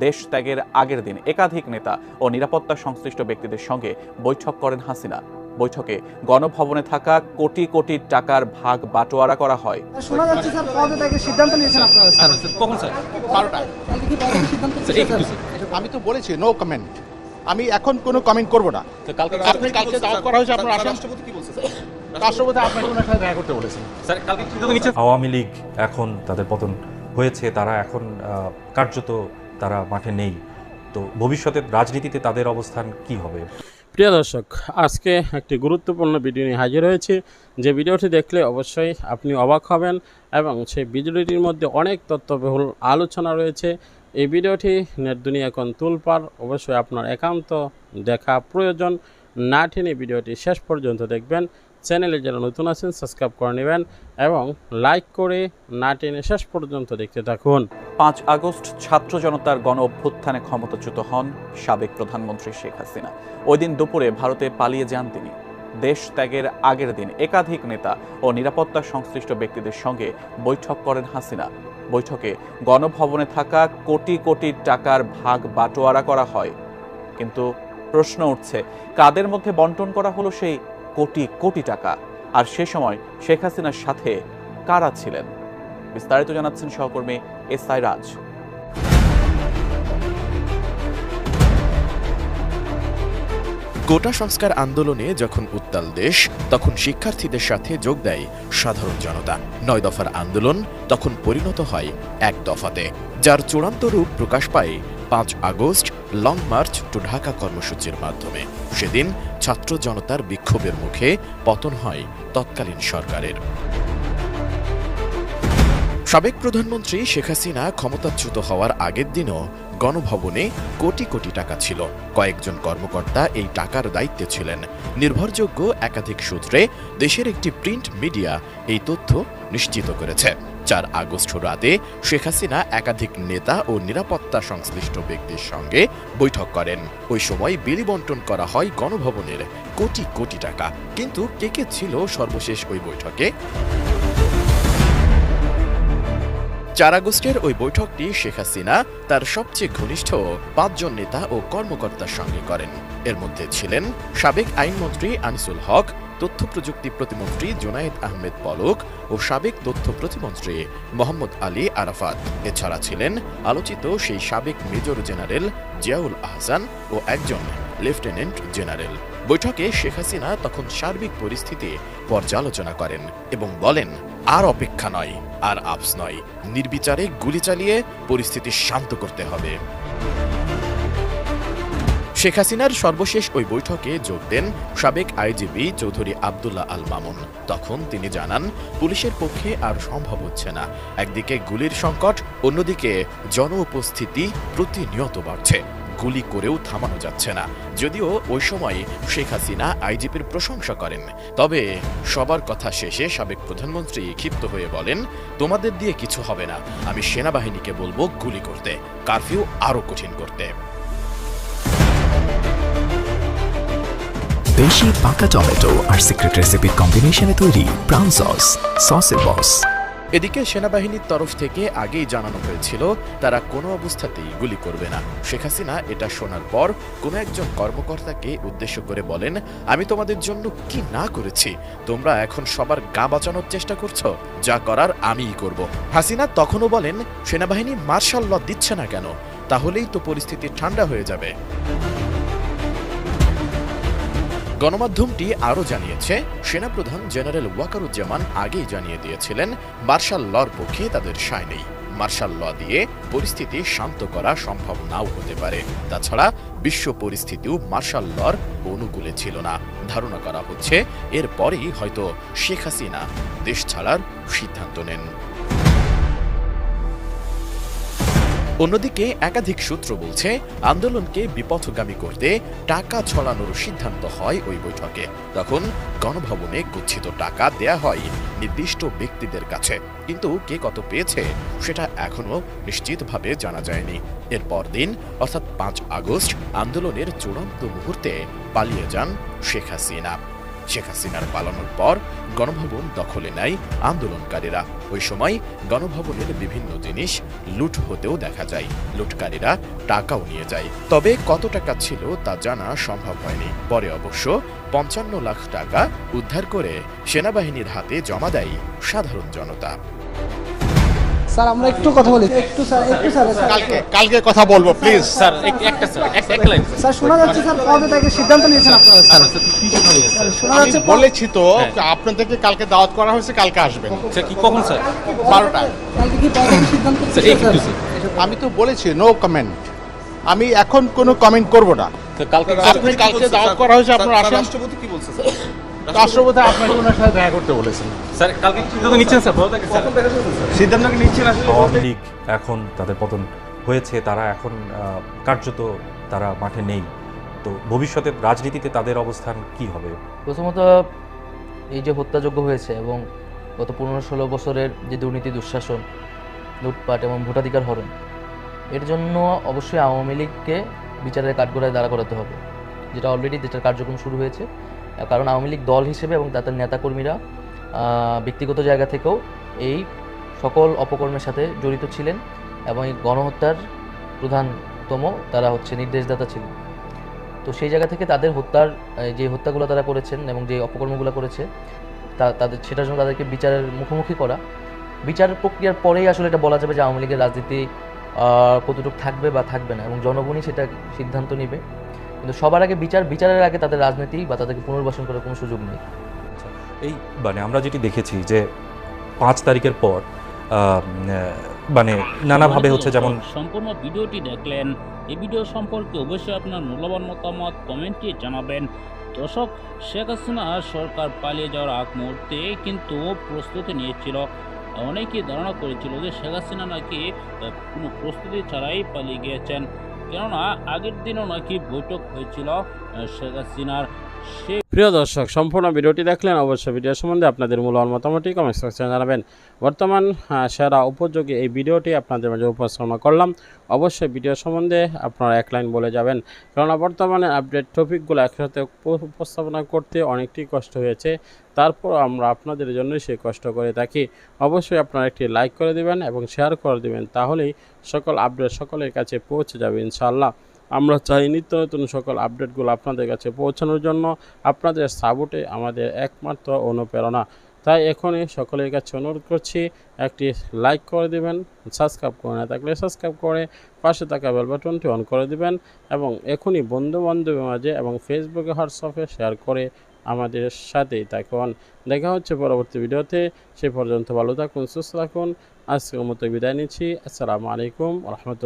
দেশ ত্যাগের আগের দিন একাধিক নেতা ও নিরাপত্তা সংশ্লিষ্ট ব্যক্তিদের সঙ্গে বৈঠক করেন হাসিনা। বৈঠকে গণভবনে থাকা কোটি কোটি টাকার ভাগ বাটোয়ারা করা হয়। শোনা যাচ্ছে স্যার পদত্যাগের সিদ্ধান্ত নিয়েছেন আপনারা স্যার। কখন স্যার? 12টা। আমি তো বলেছি নো কমেন্ট। আমি এখন কোনো কমেন্ট করব না। আপনি কালকে দাওয়াত করা হয়েছে, আপনার আসেন। রাষ্ট্রপতি কি বলছে? রাষ্ট্রপতি আপনাকে কোনো একটা দেখা করতে বলেছেন। স্যার কালকে সিদ্ধান্ত নিচ্ছে আওয়ামী লীগ এখন তাদের পতন হয়েছে, তারা এখন কার্যত তারা মাঠে নেই। তো ভবিষ্যতে রাজনীতিতে তাদের অবস্থান কি হবে? প্রিয় দর্শক, আজকে একটি গুরুত্বপূর্ণ ভিডিও নিয়ে হাজির হয়েছি। যে ভিডিওটি দেখলে অবশ্যই আপনি অবাক হবেন এবং সেই ভিডিওটির মধ্যে অনেক তথ্যবহুল আলোচনা রয়েছে। এই ভিডিওটি নেট দুনিয়া এখন তুলপার, অবশ্যই আপনার একান্ত দেখা প্রয়োজন। না টেনে ভিডিওটি শেষ পর্যন্ত দেখবেন। চ্যানেলে যারা নতুন আছেন সাবস্ক্রাইব করে নেবেন এবং লাইক করে না টেনে শেষ পর্যন্ত দেখতে থাকুন। 5 আগস্ট ছাত্র জনতার গণ অভ্যুত্থানে ক্ষমতাচ্যুত হন সাবেক প্রধানমন্ত্রী শেখ হাসিনা। ওই দিন দুপুরে ভারতে পালিয়ে যান তিনি। দেশ ত্যাগের আগের দিন একাধিক নেতা ও নিরাপত্তা সংশ্লিষ্ট ব্যক্তিদের সঙ্গে বৈঠক করেন হাসিনা। বৈঠকে গণভবনে থাকা কোটি কোটি টাকার ভাগ বাটোয়ারা করা হয়। কিন্তু প্রশ্ন উঠছে, কাদের মধ্যে বন্টন করা হলো সেই কোটি কোটি টাকা? আর সে সময় শেখ হাসিনার সাথে কারা ছিলেন? বিস্তারিত জানাচ্ছেন সহকর্মী এসআই রাজ। কোটা সংস্কার আন্দোলনে যখন উত্তাল দেশ, তখন শিক্ষার্থীদের সাথে যোগ দেয় সাধারণ জনতা। 9 দফার আন্দোলন তখন পরিণত হয় 1 দফাতে, যার চূড়ান্ত রূপ প্রকাশ পায় 5 August long march to Dhaka কর্মসূচির মাধ্যমে। সেদিন ছাত্র জনতার বিক্ষোভের মুখে পতন হয় তৎকালীন সরকারের। সাবেক প্রধানমন্ত্রী শেখ হাসিনা ক্ষমতাচ্যুত হওয়ার আগের দিনও গণভবনে কোটি কোটি টাকা ছিল। কয়েকজন কর্মকর্তা এই টাকার দায়িত্বে ছিলেন। নির্ভরযোগ্য একাধিক সূত্রে দেশের একটি প্রিন্ট মিডিয়া এই তথ্য নিশ্চিত করেছে। 4 আগস্ট রাতে শেখ হাসিনা একাধিক নেতা ও নিরাপত্তা সংশ্লিষ্ট ব্যক্তির সঙ্গে বৈঠক করেন। ওই সময় বিলি বন্টন করা হয় গণভবনের কোটি কোটি টাকা। কিন্তু কে কে ছিল সর্বশেষ ওই বৈঠকে? 4 আগস্টের ওই বৈঠকটি শেখ হাসিনা তার সবচেয়ে ঘনিষ্ঠ 5 জন নেতা ও কর্মকর্তার সঙ্গে করেন। এর মধ্যে ছিলেন সাবেক আইনমন্ত্রী আনিসুল হক, তথ্য প্রযুক্তি প্রতিমন্ত্রী জুনায়েদ আহমেদ পলক ও সাবেক তথ্য প্রতিমন্ত্রী মোহাম্মদ আলী আরাফাত। এছাড়া ছিলেন আলোচিত সেই সাবেক মেজর জেনারেল জিয়াউল আহসান ও একজন লেফটেন্যান্ট জেনারেল। বৈঠকে শেখ হাসিনা তখন সার্বিক পরিস্থিতি পর্যালোচনা করেন এবং বলেন, আর অপেক্ষা নয়, আর আপস নয়, নির্বিচারে গুলি চালিয়ে পরিস্থিতি শান্ত করতে হবে। শেখ হাসিনার সর্বশেষ ওই বৈঠকে যোগ দেন সাবেক আইজিপি চৌধুরী আব্দুল্লাহ আল মামুন। তখন তিনি জানান, পুলিশের পক্ষে আর সম্ভব হচ্ছে না। একদিকে গুলির সংকট, অন্যদিকে জন উপস্থিতি প্রতিনিয়ত বাড়ছে। গুলি করেও থামানো যাচ্ছে না। যদিও ওই সময় শেখ হাসিনা আইজিপির প্রশংসা করেন, তবে সবার কথা শেষে সাবেক প্রধানমন্ত্রী ক্ষিপ্ত হয়ে বলেন, তোমাদের দিয়ে কিছু হবে না। আমি সেনাবাহিনীকে বলবো গুলি করতে, কারফিউ আরো কঠিন করতে। দেশি পাকা টমেটো আর সিক্রেট রেসিপির কম্বিনেশনে তৈরি প্রাউন সস, সসের বস। এদিকে সেনাবাহিনীর তরফ থেকে আগেই জানানো হয়েছিল তারা কোনো অবস্থাতেই গুলি করবে না। শেখ হাসিনা এটা শোনার পর কোনো একজন কর্মকর্তাকে উদ্দেশ্য করে বলেন, আমি তোমাদের জন্য কি না করেছি? তোমরা এখন সবার গা বাঁচানোর চেষ্টা করছো, যা করার আমিই করব। হাসিনা তখনও বলেন, সেনাবাহিনী মার্শাল ল দিচ্ছে না কেন? তাহলেই তো পরিস্থিতি ঠান্ডা হয়ে যাবে। গণমাধ্যমটি আরও জানিয়েছে, সেনাপ্রধান জেনারেল ওয়াকারুজ্জামান আগেই জানিয়ে দিয়েছিলেন মার্শাল লর পক্ষে তাদের সায় নেই। মার্শাল ল দিয়ে পরিস্থিতি শান্ত করা সম্ভব নাও হতে পারে। তাছাড়া বিশ্ব পরিস্থিতিও মার্শাল লর অনুকূলে ছিল না। ধারণা করা হচ্ছে এরপরেই হয়তো শেখ হাসিনা দেশ ছাড়ার সিদ্ধান্ত নেন। অন্যদিকে একাধিক সূত্র বলছে, আন্দোলনকে বিপথগামী করতে টাকা ছড়ানোর সিদ্ধান্ত হয় ওই বৈঠকে। তখন গণভবনে গচ্ছিত টাকা দেয়া হয় নির্দিষ্ট ব্যক্তিদের কাছে, কিন্তু কে কত পেয়েছে সেটা এখনো নিশ্চিতভাবে জানা যায়নি। এর পরদিন অর্থাৎ 5 আগস্ট আন্দোলনের চূড়ান্ত মুহূর্তে পালিয়ে যান শেখ হাসিনা। শেখ হাসিনার পালানোর পর গণভবন দখলে নেয় আন্দোলনকারীরা। ওই সময় গণভবনের বিভিন্ন জিনিস লুট হতেও দেখা যায়। লুটকারীরা টাকাও নিয়ে যায়, তবে কত টাকা ছিল তা জানা সম্ভব হয়নি। পরে অবশ্য ৫৫ লাখ টাকা উদ্ধার করে সেনাবাহিনীর হাতে জমা দেয় সাধারণ জনতা। স্যার আমরা একটু কথা বলি, একটু স্যার কালকে কথা বলবো প্লিজ। স্যার একটা লাইন স্যার শোনা যাচ্ছে স্যার পদত্যাগের সিদ্ধান্ত নিয়েছেন আপনারা স্যার শোনা আমি যাচ্ছে বলেছি তো আপনাদেরকে কালকে দাওয়াত করা হয়েছে, কালকে আসবেন স্যার কি কখন স্যার 12টায়। কালকে কি পদত্যাগের সিদ্ধান্ত স্যার এই একটু স্যার আমি তো বলেছি নো কমেন্ট, আমি এখন কোনো কমেন্ট করব না। কালকে আপনি কালকে দাওয়াত করা হয়েছে, আপনারা আসেন। রাষ্ট্রপতি কি বলছে স্যার? রাষ্ট্রপতি আপনাকে ওনার সাথে দেখা করতে বলেছেন। স্যার কালকে কি সিদ্ধান্ত নিচ্ছেন স্যার? সিদ্ধান্ত কি নিচ্ছেন? আওয়ামী লীগ এখন তাদের পতন হয়েছে, তারা এখন কার্যত তারা মাঠে নেই। তো ভবিষ্যতে রাজনীতিতে তাদের অবস্থান কি হবে? প্রথমত এই যে হত্যাযোগ্য হয়েছে এবং গত 15-16 বছরের যে দুর্নীতি, দুঃশাসন, লুটপাট এবং ভোটাধিকার হরণ, এর জন্য অবশ্যই আওয়ামী লীগকে বিচারের কাঠগড়ায় দাঁড়া করাতে হবে, যেটা অলরেডি যেটার কার্যক্রম শুরু হয়েছে। কারণ আওয়ামী লীগ দল হিসেবে এবং তাদের নেতাকর্মীরা ব্যক্তিগত জায়গা থেকেও এই সকল অপকর্মের সাথে জড়িত ছিলেন এবং এই গণহত্যার প্রধানতম তারা হচ্ছে নির্দেশদাতা ছিলেন। তো সেই জায়গা থেকে তাদের হত্যার যে হত্যাগুলো তারা করেছেন এবং যে অপকর্মগুলো করেছে তাদের সেটার জন্য তাদেরকে বিচারের মুখোমুখি করা, বিচার প্রক্রিয়ার পরেই আসলে এটা বলা যাবে যে আওয়ামী লীগের রাজনীতি কতটুকু থাকবে বা থাকবে না, এবং জনগণই সেটা সিদ্ধান্ত নেবে। কিন্তু সবার আগে বিচারের আগে তাদের রাজনীতি বা তাদেরকে পুনর্বাসন করার কোনো সুযোগ নেই। এই আমরা যেটি দেখেছি যে 5 তারিখের পর নানাভাবে হচ্ছে, যেমন সম্পূর্ণ ভিডিওটি দেখলেন, এই ভিডিও সম্পর্কে অবশ্যই আপনার মূল্যবান মতামত কমেন্টে জানাবেন। দর্শক, শেখ হাসিনা সরকার পালিয়ে যাওয়ার আগ মুহূর্তে কিন্তু প্রস্তুতি নিয়েছিল। অনেকেই ধারণা করেছিল যে শেখ হাসিনা নাকি কোনো প্রস্তুতি ছাড়াই পালিয়ে গিয়েছেন, কেননা আগের দিনও নাকি বৈঠক হয়েছিল শেখ হাসিনার। প্রিয় দর্শক, সম্পূর্ণ ভিডিওটি দেখলেন, অবশ্যই ভিডিও সম্বন্ধে আপনাদের মূল্যবান মতামতটি কমেন্ট সেকশনে জানাবেন। বর্তমান সেরা উপযোগী এই ভিডিওটি আপনাদের মাঝে উপস্থাপনা করলাম। অবশ্যই ভিডিও সম্বন্ধে আপনারা এক লাইন বলে যাবেন, কেননা বর্তমানে আপডেট টপিকগুলো একসাথে উপস্থাপনা করতে অনেকটি কষ্ট হয়েছে, তারপর আমরা আপনাদের জন্যই সেই কষ্ট করে থাকি। অবশ্যই আপনারা একটি লাইক করে দিবেন এবং শেয়ার করে দিবেন, তাহলেই সকল আপডেট সকলের কাছে পৌঁছে যাবে ইনশাআল্লাহ। আমরা চাই নিত্য নতুন সকল আপডেটগুলো আপনাদের কাছে পৌঁছানোর জন্য। আপনাদের সাপোর্টে আমাদের একমাত্র অনুপ্রেরণা। তাই এখনই সকলের কাছে অনুরোধ করছি, একটি লাইক করে দিবেন, সাবস্ক্রাইব করে না থাকলে সাবস্ক্রাইব করে পাশে থাকা বেল বাটনটি অন করে দিবেন, এবং এখনই বন্ধু বান্ধবের মাঝে এবং ফেসবুকে, হোয়াটসঅ্যাপে শেয়ার করে আমাদের সাথেই থাকুন। দেখা হচ্ছে পরবর্তী ভিডিওতে। সে পর্যন্ত ভালো থাকুন, সুস্থ থাকুন। আজকের মতো বিদায় নিচ্ছি। আসসালামু আলাইকুম ওয়া রাহমাতুল্লাহ।